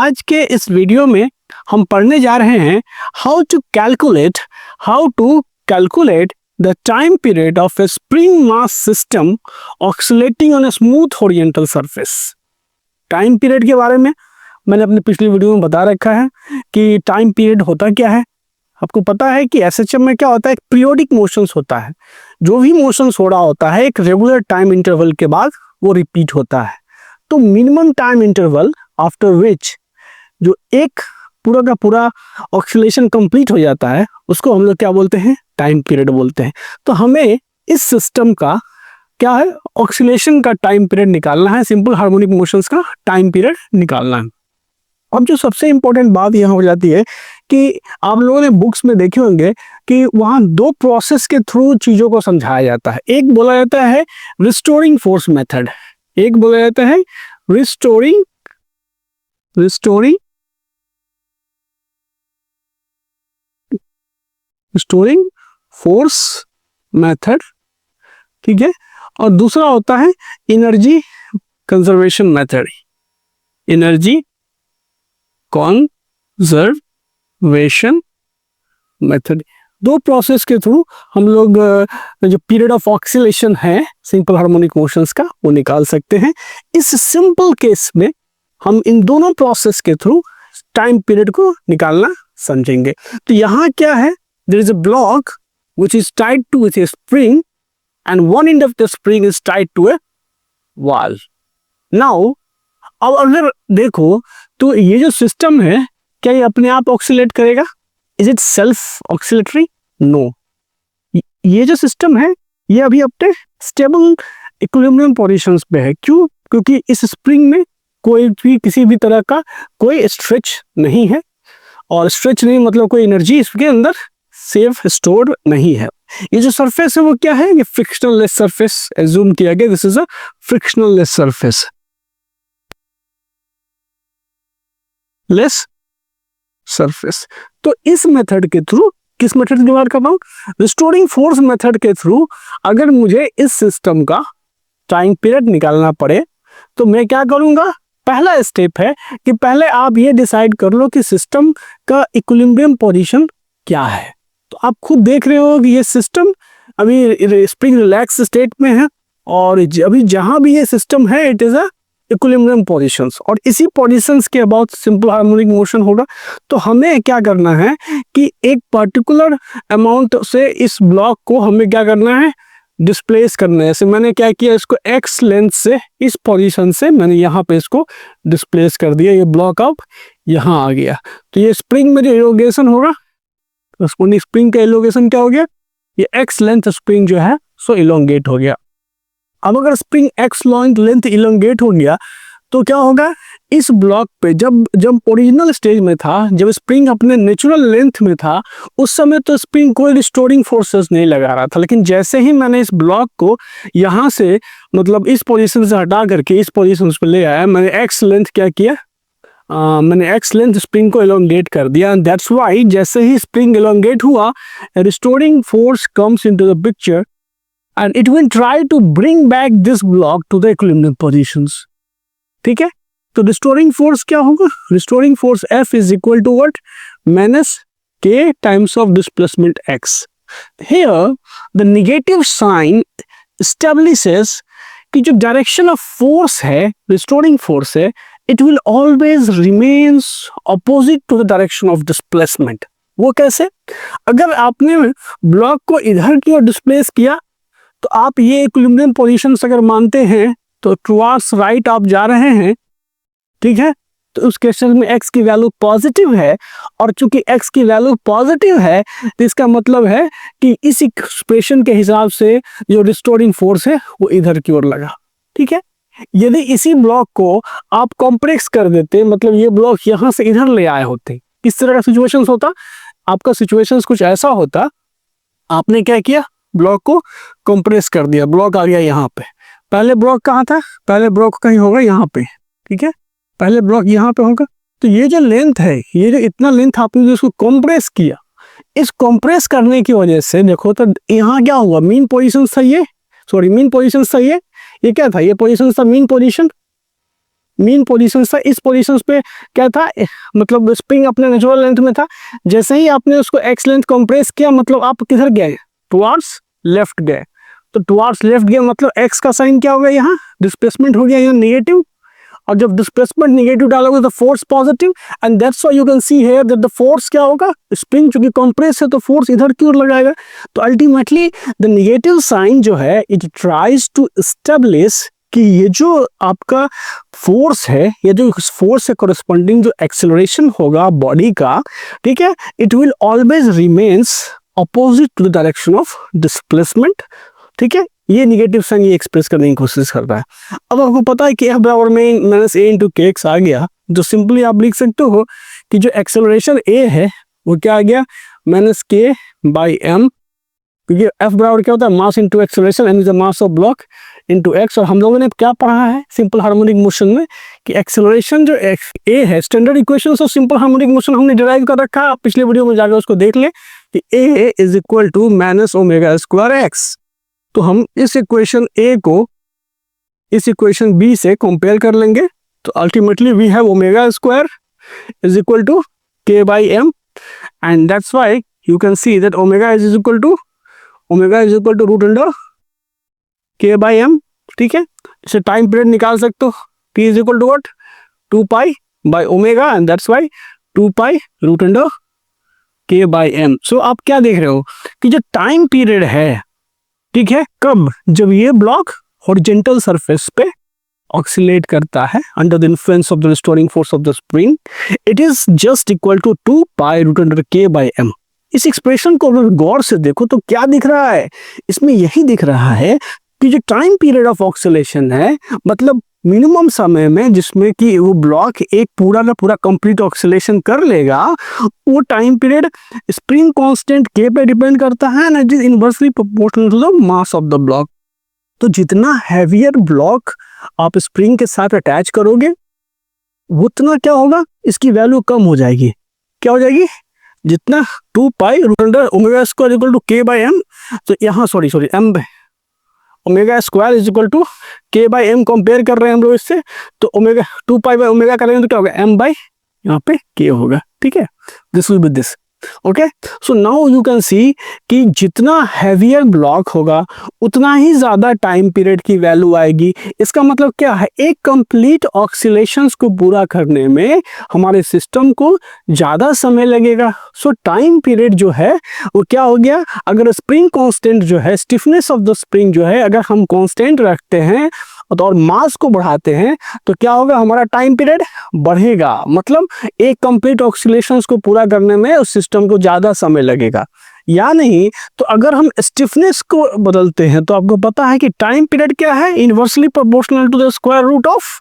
आज के इस वीडियो में हम पढ़ने जा रहे हैं how to calculate the time period of a spring mass system oscillating on a smooth oriental surface. Time period के बारे में मैंने अपने पिछली वीडियो में बता रखा है कि टाइम पीरियड होता क्या है। आपको पता है कि एसएचएम में क्या होता है, एक पीरियोडिक मोशंस होता है। जो भी मोशंस हो रहा होता है एक रेगुलर टाइम इंटरवल के बाद वो रिपीट होता है। तो minimum time interval after which जो एक पूरा का पूरा ऑक्सीलेशन कंप्लीट हो जाता है उसको हम लोग क्या बोलते हैं, टाइम पीरियड बोलते हैं। तो हमें इस सिस्टम का क्या है, ऑक्सीलेशन का टाइम पीरियड निकालना है, सिंपल हार्मोनिक मोशंस का टाइम पीरियड निकालना है। अब जो सबसे इंपॉर्टेंट बात यह हो जाती है कि आप लोगों ने बुक्स में देखे होंगे कि वहां दो प्रोसेस के थ्रू चीजों को समझाया जाता है। एक बोला जाता है रिस्टोरिंग फोर्स मेथड, एक बोला जाता है रिस्टोरिंग फोर्स मेथड, ठीक है। और दूसरा होता है energy conservation method, energy conservation method. दो प्रोसेस के थ्रू हम लोग जो पीरियड ऑफ ऑक्सीलेशन है सिंपल हार्मोनिक मोशंस का वो निकाल सकते हैं। इस सिंपल केस में हम इन दोनों प्रोसेस के थ्रू टाइम पीरियड को निकालना समझेंगे। तो यहाँ क्या है, there is a block which is tied to a spring and one end of the spring is tied to a wall. Now अब अगर देखो तो ये जो सिस्टम है क्या ये अपने आप ऑक्सीलेट करेगा? Is it self oscillatory? No. ये जो सिस्टम है ये अभी अपने स्टेबल इक्विलिब्रियम पोजीशंस पे है। क्यों? क्योंकि इस स्प्रिंग में कोई भी किसी भी तरह का कोई स्ट्रेच नहीं है, और स्ट्रेच नहीं मतलब कोई एनर्जी इसके अंदर सेफ स्टोर्ड नहीं है। ये जो सरफेस है वो क्या है, ये फ्रिक्शनल लेस सरफेस एज्यूम किया गया। This is a frictional less surface. तो इस मेथड के थ्रू, किस मेथड की बात कर रहा हूं, रिस्टोरिंग फोर्स मेथड के थ्रू अगर मुझे इस सिस्टम का टाइम पीरियड निकालना पड़े तो मैं क्या करूंगा, पहला स्टेप है कि पहले आप ये डिसाइड कर लो कि सिस्टम का इक्विलिब्रियम पोजीशन क्या है। तो आप खुद देख रहे हो कि ये सिस्टम अभी स्प्रिंग रिलैक्स स्टेट में है, और अभी जहां भी ये सिस्टम है it is a equilibrium positions, और इसी पोजीशंस के अबाउट सिंपल हार्मोनिक मोशन होगा। तो हमें क्या करना है कि एक पर्टिकुलर अमाउंट से इस ब्लॉक को हमें क्या करना है, डिस्प्लेस करना है। जैसे मैंने क्या किया, इसको एक्स लेंथ से इस पोजीशन से मैंने यहाँ पे इसको डिस्प्लेस कर दिया। ये ब्लॉक अब यहाँ आ गया। तो ये स्प्रिंग में जो इलोंगेशन होगा, स्प्रिंग का इलोंगेशन क्या हो गया, ये एक्स लेंथ स्प्रिंग जो है सो इलोंगेट हो गया। अब अगर स्प्रिंग एक्स लेंथ इलोंगेट हो गया तो क्या होगा, इस ब्लॉक पे जब ओरिजिनल स्टेज में था, जब स्प्रिंग अपने नेचुरल लेंथ में था, उस समय तो स्प्रिंग कोई रिस्टोरिंग फोर्सेस नहीं लगा रहा था। लेकिन जैसे ही मैंने इस ब्लॉक को यहाँ से मतलब इस पोजीशन से हटा करके इस पोजीशन पे ले आया, मैंने एक्स लेंथ क्या किया, मैंने एक्स लेंथ स्प्रिंग को इलोंगेट कर दिया। एंड दैट्स व्हाई जैसे ही स्प्रिंग इलोंगेट हुआ, restoring force comes into the picture and it will try to bring back this block to the equilibrium positions. ठीक है, तो restoring force क्या होगा, restoring force F is equal to what, minus K times of displacement X. Here the negative sign establishes कि जो direction of force है, restoring force है, it will always remains opposite to the direction of displacement. वो कैसे? अगर आपने block को इधर की ओर डिस्प्लेस किया तो आप ये इक्विलिब्रियम पोजीशंस अगर मानते हैं तो टुवर्ड्स राइट आप जा रहे हैं, ठीक है। तो उस केस में x की वैल्यू पॉजिटिव है, और चूंकि x की वैल्यू पॉजिटिव है तो इसका मतलब है कि इस एक्सप्रेशन के हिसाब से जो रिस्टोरिंग फोर्स है वो इधर की ओर लगा, ठीक है। यदि इसी ब्लॉक को आप कॉम्प्रेस कर देते, मतलब ये ब्लॉक यहाँ से इधर ले आए होते, किस तरह का सिचुएशन होता, आपका सिचुएशन कुछ ऐसा होता, आपने क्या किया, ब्लॉक को कंप्रेस कर दिया, ब्लॉक आ गया यहाँ पे। पहले ब्लॉक कहाँ था, पहले ब्लॉक कहीं होगा यहाँ पे, ठीक है, पहले ब्लॉक यहाँ पे होगा। तो ये जो लेंथ है, ये जो इतना लेंथ आपने जो इसको कंप्रेस किया, इस कंप्रेस करने की वजह से देखो तो यहाँ क्या हुआ, मीन पोजीशन था ये, मीन पोजीशन था ये क्या था, ये पोजीशन था मीन पोजीशन, मीन पोजीशन था, इस पोजीशन पे क्या था, मतलब स्प्रिंग अपने नेचुरल लेंथ में था। जैसे ही आपने उसको एक्स लेंथ कंप्रेस किया, मतलब आप किधर गए, टुवार्ड्स लेफ्ट गए। तो टुवार्ड्स लेफ्ट गए मतलब एक्स का साइन क्या हो गया, यहाँ डिस्प्लेसमेंट हो गया यहाँ नेगेटिव, और जब डिस्प्लेसमेंट नेगेटिव डालोगे तो force positive, and that's why you can see here that the force क्या होगा, स्प्रिंग चूंकि कंप्रेस है तो फोर्स इधर की ओर लगाएगा। तो अल्टीमेटली द नेगेटिव साइन जो है इट ट्राइज टू एस्टेब्लिश कि ये जो आपका फोर्स है, ये जो फोर्स से कोरिस्पोंडिंग जो एक्सेलरेशन होगा बॉडी का, ठीक है, it will always remains opposite to the direction of displacement. ठीक है, ये निगेटिव साइन ये एक्सप्रेस करने की कोशिश करता है। अब आपको पता है कि F बराबर में माइनस ए इंटू के एक्स आ गया, जो सिंपली आप लिख सकते हो कि जो एक्सेलरेशन ए है वो क्या आ गया, माइनस के बाई एम, क्योंकि F बराबर क्या होता है, mass into acceleration, and the mass of block into x. और हम लोगों ने क्या पढ़ा है सिंपल हार्मोनिक मोशन में कि एक्सेलरेशन जो ए है, standard equation of simple harmonic motion हमने डिराइव कर रखा है, आप पिछले वीडियो में जाकर उसको देख लें कि A is equal to minus omega square X. तो हम इस इक्वेशन ए को इस इक्वेशन बी से कंपेयर कर लेंगे, तो ultimately we have omega square is equal to K by M, and that's why you can see that omega is equal to root under K by M. ठीक है, इसे time period निकाल सकते हो, T is equal to what, 2 pi by omega, and that's why 2 pi root under K by M. So आप क्या देख रहे हो कि जो टाइम पीरियड है, ठीक है, कब, जब ये ब्लॉक हॉरिजॉन्टल सरफेस पे ऑक्सीलेट करता है under the influence of the restoring force of the spring, it is just equal to 2 pi root under K by M. इस एक्सप्रेशन को अगर गौर से देखो तो क्या दिख रहा है, इसमें यही दिख रहा है कि जो टाइम पीरियड ऑफ ऑक्सीलेशन है, मतलब मिनिमम समय में जिसमें कि वो ब्लॉक एक पूरा का पूरा कंप्लीट ऑक्सीलेशन कर लेगा, वो टाइम पीरियड स्प्रिंग कांस्टेंट के पे डिपेंड करता है ना, it is inversely proportional to the mass of the block. तो जितना हैवियर ब्लॉक आप स्प्रिंग के साथ अटैच करोगे उतना क्या होगा, इसकी वैल्यू कम हो जाएगी। क्या हो जाएगी, जितना 2 pi root under omega square equal to K by M, तो यहाँ sorry M omega square is equal to K by M compare कर रहे हैं हम लोग इससे, तो ओमेगा 2 पाई बाई ओमेगा करेंगे तो क्या होगा, एम बाई यहाँ पे के होगा। ठीक है, this will be this. Okay, so now you can सी कि जितना हैवियर ब्लॉक होगा उतना ही ज्यादा टाइम पीरियड की वैल्यू आएगी। इसका मतलब क्या है, एक कंप्लीट ऑक्सीलेशंस को पूरा करने में हमारे सिस्टम को ज्यादा समय लगेगा। सो टाइम पीरियड जो है वो क्या हो गया, अगर स्प्रिंग कांस्टेंट जो है, स्टिफनेस ऑफ द स्प्रिंग जो है, अगर हम कांस्टेंट रखते हैं और मास को बढ़ाते हैं तो क्या होगा, हमारा टाइम पीरियड बढ़ेगा। मतलब एक कंप्लीट ऑक्सीलेशंस को पूरा करने में उस सिस्टम को ज्यादा समय लगेगा। या नहीं तो अगर हम स्टिफनेस को बदलते हैं तो आपको पता है कि टाइम पीरियड क्या है, inversely proportional to the square root of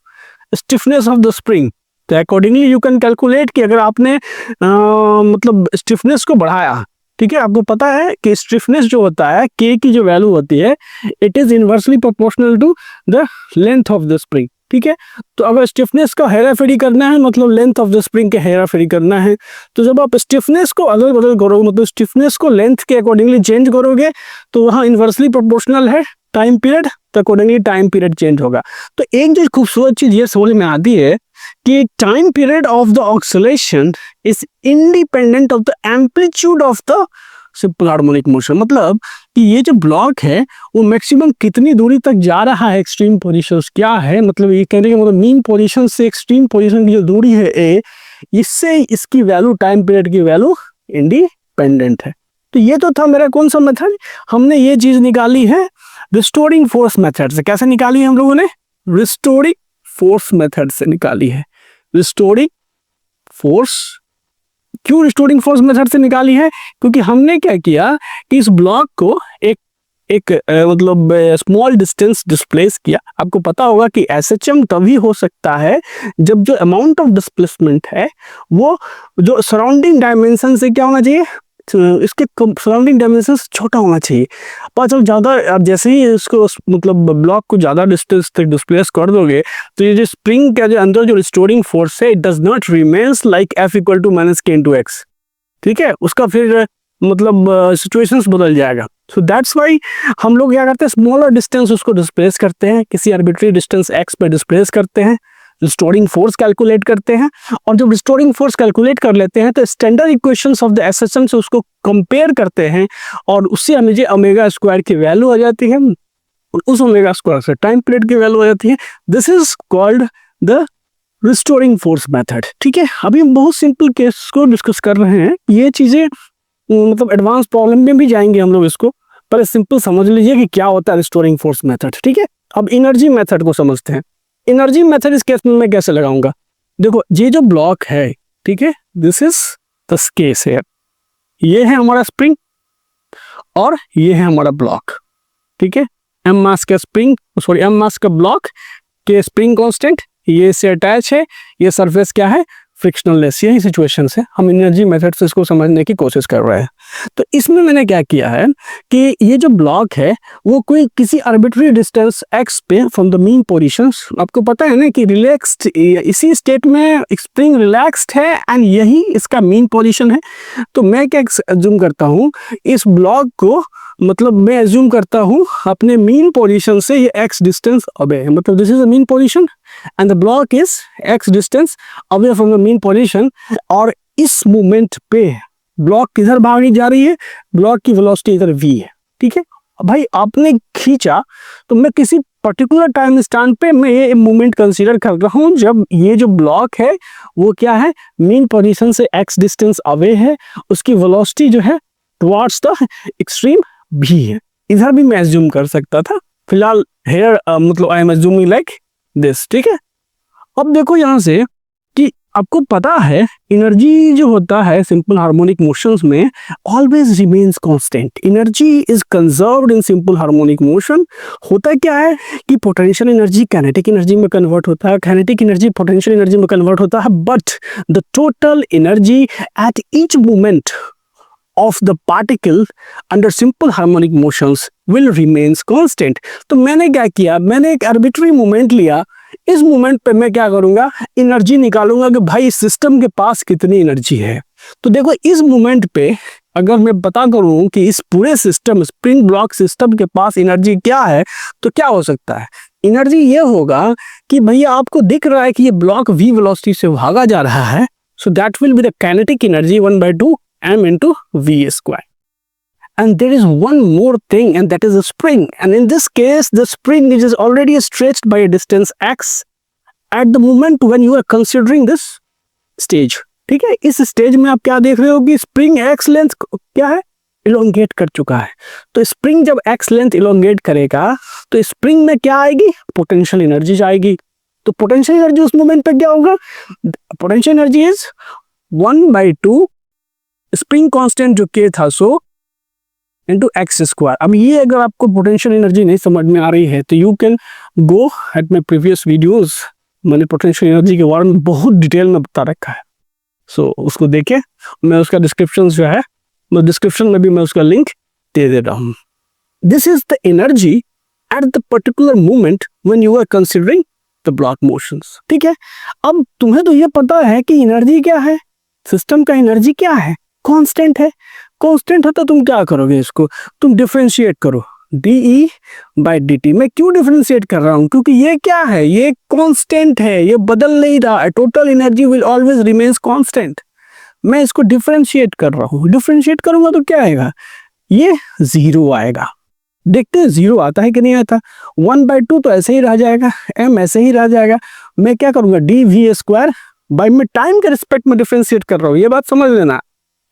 stiffness of the spring. तो अकॉर्डिंगली यू कैन कैलकुलेट कि अगर आपने मतलब स्टिफनेस को बढ़ाया, ठीक है, आपको पता है कि स्टिफनेस जो होता है, के की जो वैल्यू होती है, it is inversely proportional to the length of the spring. ठीक है, तो अगर स्टिफनेस का हेराफेरी करना है, मतलब लेंथ ऑफ द स्प्रिंग के हेराफेरी करना है, तो जब आप स्टिफनेस को अदल बदल करोगे, मतलब स्टिफनेस को लेंथ के अकॉर्डिंगली चेंज करोगे, तो वहाँ इनवर्सली प्रोपोर्शनल है टाइम पीरियड, तो अकॉर्डिंगली टाइम पीरियड चेंज होगा। तो एक जो खूबसूरत चीज ये समझ में आती है कि time period of the oscillation is independent of the amplitude of the simple harmonic motion. मतलब कि ये जो ब्लॉक है वो मैक्सिमम कितनी दूरी तक जा रहा है, एक्सट्रीम पोजीशन क्या है, मतलब ये कहने का मतलब मीन पोजीशन से एक्सट्रीम पोजीशन की जो दूरी है ए, इससे इसकी वैल्यू, टाइम पीरियड की वैल्यू इंडिपेंडेंट है। तो ये तो था मेरा कौन सा मेथड, हमने ये चीज निकाली है रिस्टोरिंग फोर्स मेथड से। कैसे निकाली है हम लोगों ने, रिस्टोरिंग फोर्स मेथड से निकाली है। रिस्टोरिंग फोर्स, क्यों रिस्टोरिंग फोर्स मेथड से निकाली है, क्योंकि हमने क्या किया कि इस ब्लॉक को एक मतलब स्मॉल डिस्टेंस डिस्प्लेस किया। आपको पता होगा कि एसएचएम तभी हो सकता है जब जो अमाउंट ऑफ डिस्प्लेसमेंट है वो जो सराउंडिंग डायमेंशन से क्या होना चाहिए, इसके सराउंडिंग डायमेंशन छोटा होना चाहिए। पर जब ज़्यादा आप जैसे ही इसको मतलब ब्लॉक को ज़्यादा डिस्टेंस तक डिस्प्लेस कर दोगे तो ये जो स्प्रिंग का जो अंदर जो रिस्टोरिंग फोर्स है, it does not remains like F equal to minus K into X. ठीक है, उसका फिर मतलब सिचुएशंस बदल जाएगा। सो दैट्स वाई हम लोग क्या करते हैं, स्मॉलर डिस्टेंस उसको डिस्प्लेस करते हैं, किसी आर्बिट्री डिस्टेंस x पे डिस्प्लेस करते हैं, रिस्टोरिंग फोर्स कैलकुलेट करते हैं, और जब रिस्टोरिंग फोर्स कैलकुलेट कर लेते हैं तो standard equations of the SSM से उसको कंपेयर करते हैं, और उससे हमें जो ओमेगा स्क्वायर की वैल्यू आ जाती है, उस ओमेगा स्क्वायर से टाइम पीरियड की वैल्यू आ जाती है। This is called the restoring force method. ठीक है, अभी हम बहुत सिंपल केस को डिस्कस कर रहे हैं, ये चीजें मतलब एडवांस प्रॉब्लम में भी जाएंगे हम लोग, इसको पर सिंपल समझ लीजिए कि क्या होता है रिस्टोरिंग फोर्स मेथड। ठीक है, अब एनर्जी मेथड को समझते हैं। एनर्जी मेथड इस केस में मैं कैसे लगाऊंगा, देखो ये जो ब्लॉक है, ठीक है, दिस इज द केस है, ये है हमारा स्प्रिंग और ये है हमारा ब्लॉक। ठीक है, एम मास का स्प्रिंग, सॉरी एम मास का ब्लॉक के स्प्रिंग कांस्टेंट, ये से अटैच है, ये सरफेस क्या है, फ्रिक्शनलेस। यही सिचुएशन है, हम एनर्जी मेथड से इसको समझने की कोशिश कर रहे हैं। तो इसमें मैंने क्या किया है कि ये जो ब्लॉक है वो कोई किसी आर्बिट्री डिस्टेंस x पे फ्रॉम द मीन पोजीशन, आपको पता है ना कि रिलैक्स्ड, इसी स्टेट में स्प्रिंग रिलैक्स्ड है एंड यही इसका मीन पोजीशन है। तो मैं क्या एज्यूम करता हूँ, इस ब्लॉक को मतलब मैं एज्यूम करता हूँ अपने मीन पोजीशन से ये x डिस्टेंस अवे है, मतलब this is the mean position and the block is x distance away from the mean position. और इस मोमेंट पे ब्लॉक किधर भागने जा रही है, ब्लॉक की वेलोसिटी इधर v है। ठीक है, भाई आपने खींचा तो मैं किसी पर्टिकुलर टाइम स्टैंड पे मैं ये मूवमेंट कंसीडर कर रहा हूँ जब ये जो ब्लॉक है वो क्या है, मीन पोजीशन से x डिस्टेंस अवे है, उसकी वेलोसिटी जो है टुवर्ड्स द एक्सट्रीम भी है। इधर भी मैं एज्यूम कर सकता था, फिलहाल हेयर मतलब I am assuming like this. ठीक है, अब देखो यहां से कि आपको पता है एनर्जी जो होता है सिंपल हार्मोनिक मोशंस में always remains constant. Energy is conserved in simple harmonic motion. होता क्या है कि पोटेंशियल एनर्जी काइनेटिक एनर्जी में कन्वर्ट होता है, काइनेटिक एनर्जी पोटेंशियल एनर्जी में कन्वर्ट होता है, but the total energy at each moment of the particle under simple harmonic motions will remains constant। तो मैंने क्या किया, मैंने एक arbitrary मोमेंट लिया, इस मोमेंट पे मैं क्या करूंगा, एनर्जी निकालूंगा कि भाई सिस्टम के पास कितनी एनर्जी है। तो देखो इस मोमेंट पे अगर मैं पता करूं कि इस पूरे सिस्टम स्प्रिंग ब्लॉक सिस्टम के पास एनर्जी क्या है, तो क्या हो सकता है, एनर्जी ये होगा कि भैया आपको दिख रहा है कि ये ब्लॉक v वेलोसिटी से भागा जा रहा है, so that will be the kinetic energy 1/2 m into v square। And there is one more thing, and that is a spring, and in this case the spring is already stretched by a distance x at the moment when you are considering this stage। ठीक है, इस stage में आप क्या देख रहे हो कि स्प्रिंग x लेंथ क्या है, इलोंगेट कर चुका है। तो स्प्रिंग जब x लेंथ इलोंगेट करेगा तो स्प्रिंग में क्या आएगी, पोटेंशियल एनर्जी आएगी। तो पोटेंशियल एनर्जी उस मोमेंट पे क्या होगा, potential energy is 1/2 spring constant जो k था सो इनटू x स्क्वायर। अब ये अगर आपको पोटेंशियल एनर्जी नहीं समझ में आ रही है तो you can go at my previous videos, मैंने पोटेंशियल एनर्जी के बारे में बहुत डिटेल में बता रखा है, सो उसको देखें। मैं उसका डिस्क्रिप्शन जो है मैं डिस्क्रिप्शन में भी मैं उसका लिंक दे दे रहा हूँ। This is the energy at the particular moment when you are considering the block motions. ठीक है, अब तुम्हें तो ये पता है कि एनर्जी क्या है, सिस्टम का एनर्जी क्या है, कांस्टेंट है। कांस्टेंट है तो तुम क्या करोगे, इसको तुम डिफरेंशिएट करो dE/dt। मैं क्यों डिफरेंशिएट कर रहा हूं, क्योंकि ये क्या है, ये कांस्टेंट है, ये बदल नहीं रहा है, total energy will always remains constant. मैं इसको डिफरेंशिएट कर रहा हूं, डिफरेंशिएट करूंगा तो क्या आएगा, ये 0 आएगा। देखते हैं 0 आता है कि नहीं आता। 1/2 तो ऐसे ही रह जाएगा, m ऐसे ही रह जाएगा। मैं क्या करूंगा, dv² बाई मैं टाइम के रिस्पेक्ट में डिफरेंशिएट कर रहा हूँ, ये बात समझ लेना।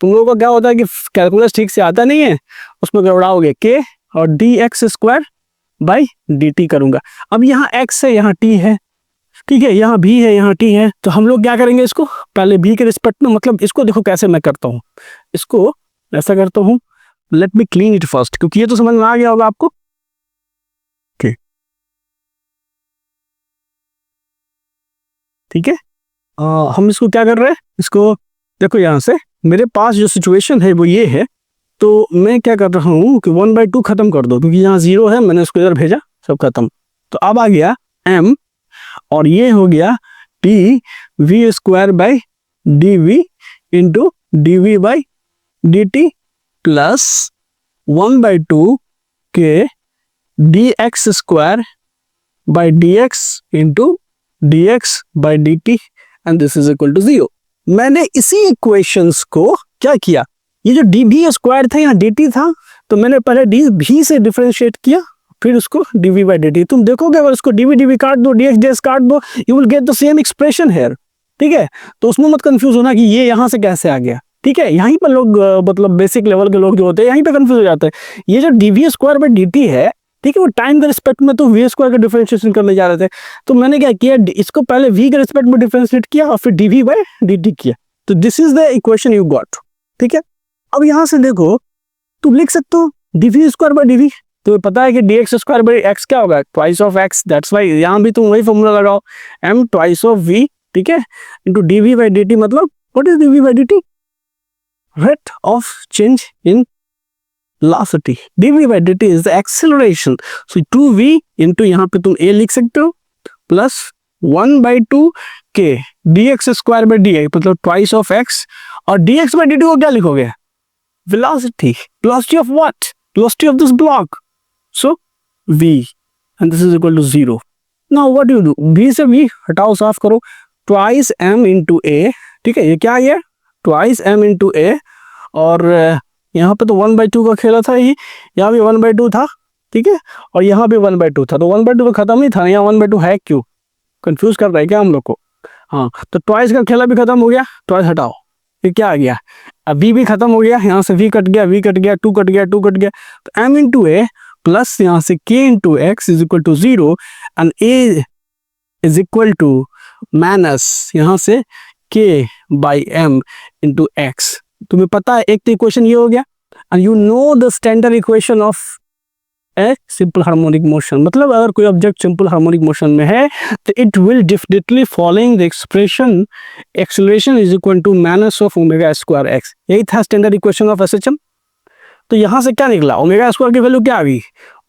तुम लोगों को क्या होता है कि कैलकुलस ठीक से आता नहीं है, उसमें गड़बड़ाओगे, k और dx² बाई dt करूंगा। अब यहाँ x है, यहाँ t है, ठीक है, यहाँ b है, यहाँ t है, तो हम लोग क्या करेंगे, इसको पहले b के रिस्पेक्ट में, मतलब इसको देखो कैसे मैं करता हूँ, इसको ऐसा करता हूँ, let me clean it first, क्योंकि ये तो समझ में आ गया होगा आपको। ठीक है, हम इसको क्या कर रहे हैं, इसको देखो यहाँ से मेरे पास जो सिचुएशन है वो ये है, तो मैं क्या कर रहा हूँ कि 1/2 खत्म कर दो, क्योंकि यहाँ 0 है, मैंने उसको इधर भेजा, सब खत्म। तो अब आ गया m और ये हो गया dv² by dv into dv/dt plus 1/2 के dx² by dx into dx by dt and this is equal to 0। मैंने इसी इक्वेशंस को क्या किया, ये जो dv स्क्वायर था यहाँ dt था, तो मैंने पहले dv से डिफरेंशिएट किया, फिर उसको dv by dt। तुम देखोगे अगर उसको dv dv काट दो, dx dx काट दो, you will get the same expression here. ठीक है, तो उसमें मत कंफ्यूज होना कि ये यहाँ से कैसे आ गया। ठीक है, यहीं पर लोग मतलब बेसिक लेवल के लोग जो होते हैं यहीं पे कंफ्यूज हो जाते हैं। ये जो dv स्क्वायर बाय dt है, ठीक है, वो टाइम के रिस्पेक्ट में तो v स्क्वायर का डिफरेंशिएशन करने जा रहे थे, तो मैंने क्या किया, इसको पहले v के रिस्पेक्ट में डिफरेंशिएट किया और फिर dv बाय dt किया। तो this is the equation you got. ठीक है, अब यहाँ से देखो तुम लिख सकते हो dv स्क्वायर बाय dv, तो पता है कि dx स्क्वायर बाय x क्या होगा, twice of x। That's why यहाँ भी तुम वही फॉर्मूला लगाओ, m ट्वाइस ऑफ v, ठीक है, इंटू dv बाय dt। मतलब what is dv by dt, rate of change in velocity। dv by dt is the acceleration, so 2v into यहाँ पे तुम a लिख सकते हो plus 1/2 k dx square by dy, मतलब ट्वाइस ऑफ x, और dx by dt को क्या लिखोगे, velocity, velocity of what, velocity of this block, so v and this is equal to 0। now what do you do, v से v हटाओ, साफ करो, twice m into a, ठीक है, ये क्या है, ट्वाइस m into a, और यहाँ पे तो 1/2 का खेला था, ही यहाँ भी 1/2 था, ठीक है, और यहाँ भी 1/2 था, तो 1/2 का खत्म नहीं था, यहाँ 1/2 है क्यों, कंफ्यूज कर रहा है क्या हम लोग को। हाँ, तो ट्वाइस का खेला भी खत्म हो गया, ट्वाइस हटाओ, ये क्या आ गया, अब v भी खत्म हो गया, यहाँ से v कट गया, v कट गया, 2 कट गया, 2 कट गया, तो m इंटू ए प्लस यहाँ से k into X is equal to 0 and a is equal to minus यहाँ से k by m into X. तुम्हें पता है एक तो इक्वेशन ये हो गया, and you know the standard equation of a simple harmonic motion. मतलब अगर कोई ऑब्जेक्ट सिंपल हार्मोनिक मोशन में है तो it will definitely following the expression acceleration is equal to minus of omega square X. यही था स्टैंडर्ड इक्वेशन ऑफ एसएचएम। तो यहाँ से क्या निकला, ओमेगा स्क्वायर की वैल्यू क्या आ गई,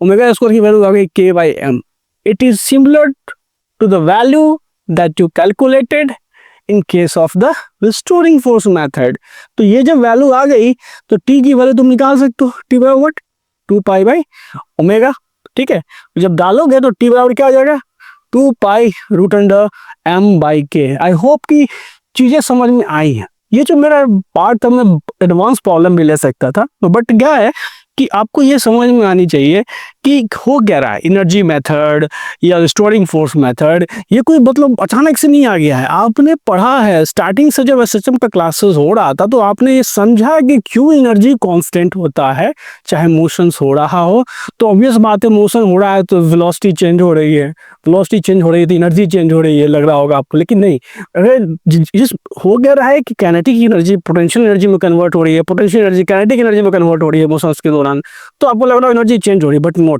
ओमेगा स्क्वायर की वैल्यू आ गई k by M. It is similar to the value that you calculated in case of the restoring force method. तो ये जब वैल्यू आ गई तो t की वैल्यू तुम निकाल सकते हो, t बराबर व्हाट, 2 पाई बाई ओमेगा। ठीक है, जब डालोगे तो t बराबर क्या आ जाएगा, 2 pi root under m by K. I hope कि चीजें समझ में आई हैं। ये जो मेरा पार्ट था मैं एडवांस प्रॉब्लम भी ले सकता था, बट क्या है कि आपको ये समझ में आनी चाहिए कि हो क्या रहा है, एनर्जी मेथड या रिस्टोरिंग फोर्स मेथड ये कोई मतलब अचानक से नहीं आ गया है। आपने पढ़ा है स्टार्टिंग से, जब एसएचएम का क्लासेस हो रहा था तो आपने ये समझा कि क्यों एनर्जी कांस्टेंट होता है चाहे मोशंस हो रहा हो। तो ऑब्वियस बात है, मोशन हो रहा है तो वेलोसिटी चेंज हो रही है, वेलोसिटी चेंज हो रही है तो एनर्जी चेंज हो रही है, लग रहा होगा आपको। लेकिन नहीं, अगर जिस हो गया रहा है कि काइनेटिक एनर्जी पोटेंशियल एनर्जी में कन्वर्ट हो रही है, पोटेंशियल एनर्जी काइनेटिक एनर्जी में कन्वर्ट हो रही है मोशंस के दौरान, तो आपको लग रहा है एनर्जी चेंज हो रही है, but not.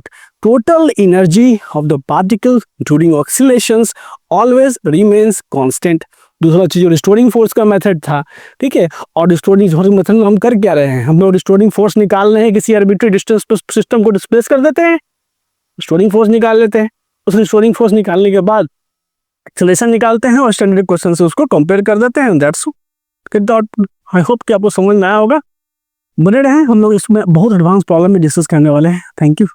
Total energy of the particle during oscillations always remains constant. दूसरा चीज रिस्टोरिंग फोर्स का मेथड था, ठीक है, और रिस्टोरिंग फोर्स मेथड में हम कर क्या रहे हैं, हम लोग रिस्टोरिंग फोर्स निकाल रहे हैं, किसी आर्बिट्री डिस्टेंस पर सिस्टम को डिस्प्लेस कर देते हैं, रिस्टोरिंग फोर्स निकाल लेते हैं, उस रिस्टोरिंग फोर्स निकालने के बाद एक्सेलरेशन निकालते हैं और स्टैंडर्ड क्वेश्चन से उसको कंपेयर कर देते हैं। That's it. आई होप कि आपको समझ में आया होगा। बने रहें, हम लोग इसमें बहुत एडवांस प्रॉब्लम में डिस्कस करने वाले हैं। Thank you.